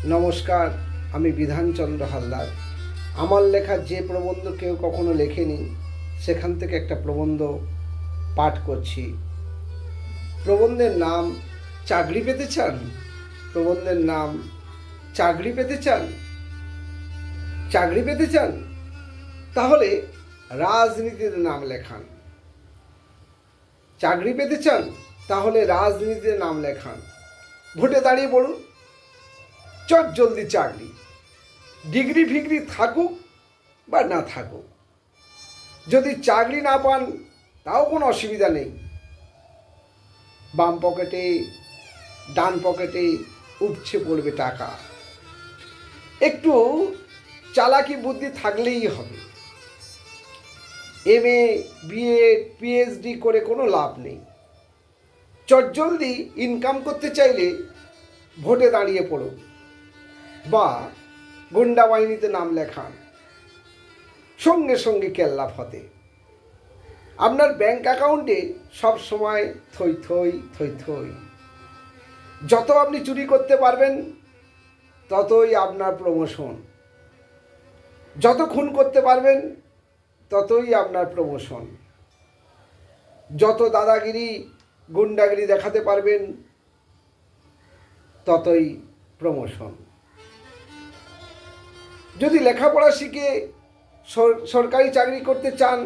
নমস্কার, আমি বিধানচন্দ্র হালদার। আমার লেখা যে প্রবন্ধ কেউ কখনো লেখেনি, সেখান থেকে একটা প্রবন্ধ পাঠ করছি। প্রবন্ধের নাম চাকরি পেতে চান? প্রবন্ধের নাম চাকরি পেতে চান? চাকরি পেতে চান? তাহলে রাজনীতিতে নাম লেখান। চাকরি পেতে চান? তাহলে রাজনীতিতে নাম লেখান। ভোটে দাঁড়িয়ে পড়ুন, চট জলদি চাকরি। ডিগ্রি ফিগ্রি থাকুক বা না থাকুক, যদি চাকরি না পান তাও কোনো অসুবিধা নেই। বাম পকেটে ডান পকেটে উপচে পড়বে টাকা। একটু চালাকি বুদ্ধি থাকলেই হবে। MA BEd PhD করে কোনো লাভ নেই। চটজলদি ইনকাম করতে চাইলে ভোটে দাঁড়িয়ে পড়ুন বা গুন্ডা বাহিনীতে নাম লেখান, সঙ্গে সঙ্গে কেল্লা ফতে। আপনার ব্যাংক অ্যাকাউন্টে সব সময় থই থই থই থই। যত আপনি চুরি করতে পারবেন ততই আপনার প্রমোশন, যত খুন করতে পারবেন ততই আপনার প্রমোশন, যত দাদাগিরি গুন্ডাগিরি দেখাতে পারবেন ততই প্রমোশন। যদি লেখাপড়া শিখে সরকারি চাকরি করতে চান,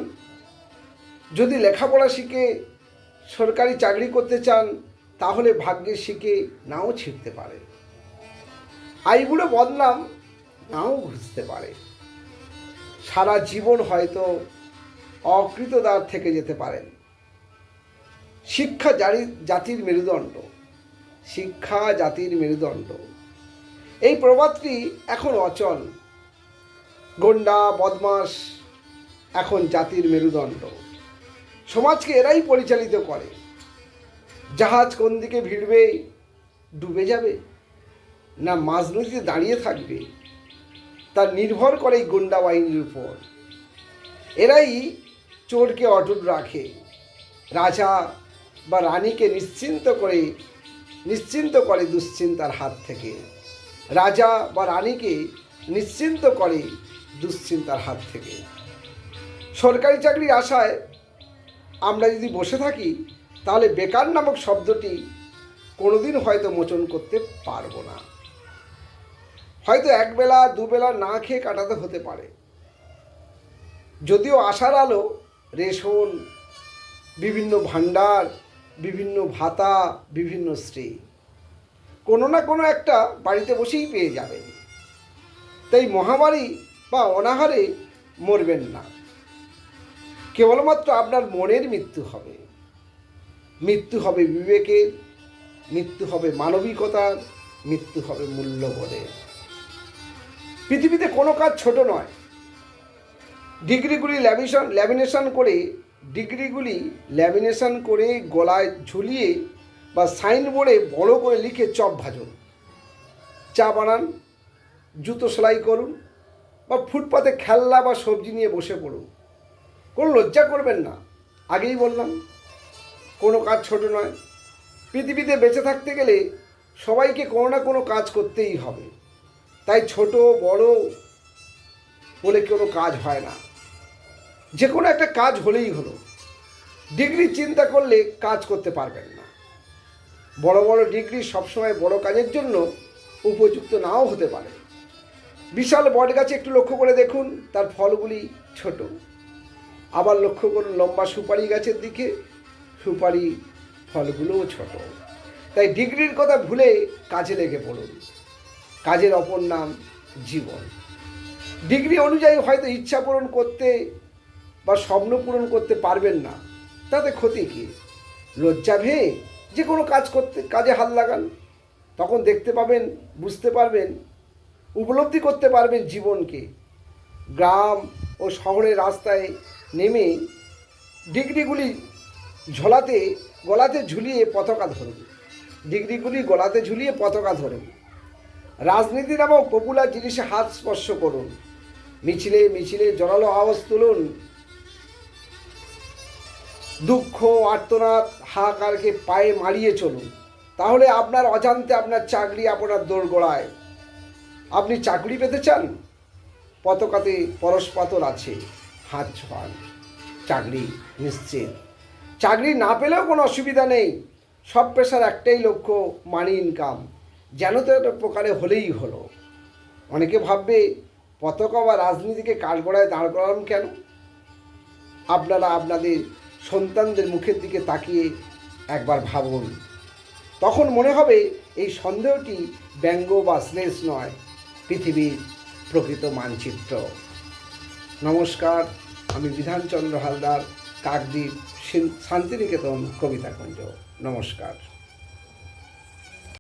যদি লেখাপড়া শিখে সরকারি চাকরি করতে চান, তাহলে ভাগ্যের শিখে নাও ছিঁড়তে পারে। আইবুড়ো বদনাম নাও ঘুষতে পারে। সারা জীবন হয়তো অকৃতদার থেকে যেতে পারেন। শিক্ষা জাতির মেরুদণ্ড, শিক্ষা জাতির মেরুদণ্ড। এই প্রবাদটি এখন অচল। গন্ডা বদমাস এখন জাতির মেরুদণ্ড। সমাজকে এরাই পরিচালিত করে। জাহাজ কোন দিকে ভিড়বে, ডুবে যাবে না মাঝ নদীতে দাঁড়িয়ে থাকবে, তা নির্ভর করে এই গুন্ডা বাহিনীর উপর। এরাই চোরকে অটুট রাখে, রাজা বা রানীকে নিশ্চিন্ত করে দুশ্চিন্তার হাত থেকে। রাজা বা রানীকে নিশ্চিন্ত করে দুশ্চিন্তার হাত থেকে। সরকারি চাকরির আশায় আমরা যদি বসে থাকি, তাহলে বেকার নামক শব্দটি কোনোদিন হয়তো মোচন করতে পারবো না। হয়তো একবেলা দুবেলা না খেয়ে কাটাতে হতে পারে। যদিও আশার আলো, রেশন, বিভিন্ন ভাণ্ডার, বিভিন্ন ভাতা, বিভিন্ন শ্রী কোনো না কোনো একটা বাড়িতে বসেই পেয়ে যাবেন। তাই মহামারী বা অনাহারে মরবেন না। কেবলমাত্র আপনার মনের মৃত্যু হবে। মৃত্যু হবে বিবেকের, মৃত্যু হবে মানবিকতার, মৃত্যু হবে মূল্যবোধের। পৃথিবীতে কোনো কাজ ছোট নয়। ডিগ্রিগুলি ল্যামিনেশন করে গলায় ঝুলিয়ে বা সাইনবোর্ডে বড় করে লিখে চপ ভাজুন, চা বানান, জুতো সেলাই করুন বা ফুটপাতে খেলনা বা সবজি নিয়ে বসে পড়ুন। কোনো লজ্জা করবেন না। আগেই বললাম, কোনো কাজ ছোট নয়। পৃথিবীতে বেঁচে থাকতে গেলে সবাইকে কোনো না কোনো কাজ করতেই হবে। তাই ছোট বড় বলে কোনো কাজ হয় না। যে কোনো একটা কাজ হলেই হলো। ডিগ্রি চিন্তা করলে কাজ করতে পারবেন না। বড় বড় ডিগ্রি সবসময় বড় কাজের জন্য উপযুক্ত নাও হতে পারে। বিশাল বট গাছে একটু লক্ষ্য করে দেখুন, তার ফলগুলি ছোট। আবার লক্ষ্য করুন লম্বা সুপারি গাছের দিকে, সুপারি ফলগুলোও ছোট। তাই ডিগ্রির কথা ভুলে কাজে লেগে পড়ুন। কাজের অপর নাম জীবন। ডিগ্রি অনুযায়ী হয়তো ইচ্ছা পূরণ করতে বা স্বপ্ন পূরণ করতে পারবেন না, তাতে ক্ষতি কী? লজ্জা ভেয়ে যে কোনো কাজে হাত লাগান। তখন দেখতে পাবেন, বুঝতে পারবেন, উপলব্ধি করতে পারবেন জীবনকে। গ্রাম ও শহরের রাস্তায় নেমে ডিগ্রিগুলি গলাতে ঝুলিয়ে পতাকা ধরুন। ডিগ্রিগুলি গলাতে ঝুলিয়ে পতাকা ধরুন। রাজনীতি নামক পপুলার জিনিসে হাত স্পর্শ করুন। মিছিলে মিছিলে জোরালো আওয়াজ তুলুন। দুঃখ আর্তনাদ হাহাকারকে পায়ে মারিয়ে চলুন। তাহলে আপনার অজান্তে আপনার চাকরি আপনার দোরগোড়ায়। আপনি চাকরি পেতে চান? পতাকাতে পরশপাতর আছে, হাত ছোঁয়ান, চাকরি নিশ্চিত। চাকরি না পেলেও কোনো অসুবিধা নেই, সব পেশার একটাই লক্ষ্য, মানি ইনকাম, যেন তো একটা প্রকারে হলেই হলো। অনেকে ভাববে পতাকা বা রাজনীতিকে কাঠগড়ায় দাঁড় করালাম কেন? আপনারা আপনাদের সন্তানদের মুখের দিকে তাকিয়ে একবার ভাবুন, তখন মনে হবে এই সন্দেহটি ব্যঙ্গ বা শ্লেষ নয়, পৃথিবীর প্রকৃত মানচিত্র। নমস্কার, আমি বিধানচন্দ্র হালদার, কাকদ্বীপ শান্তিনিকেতন কবিতাকুঞ্জ। নমস্কার।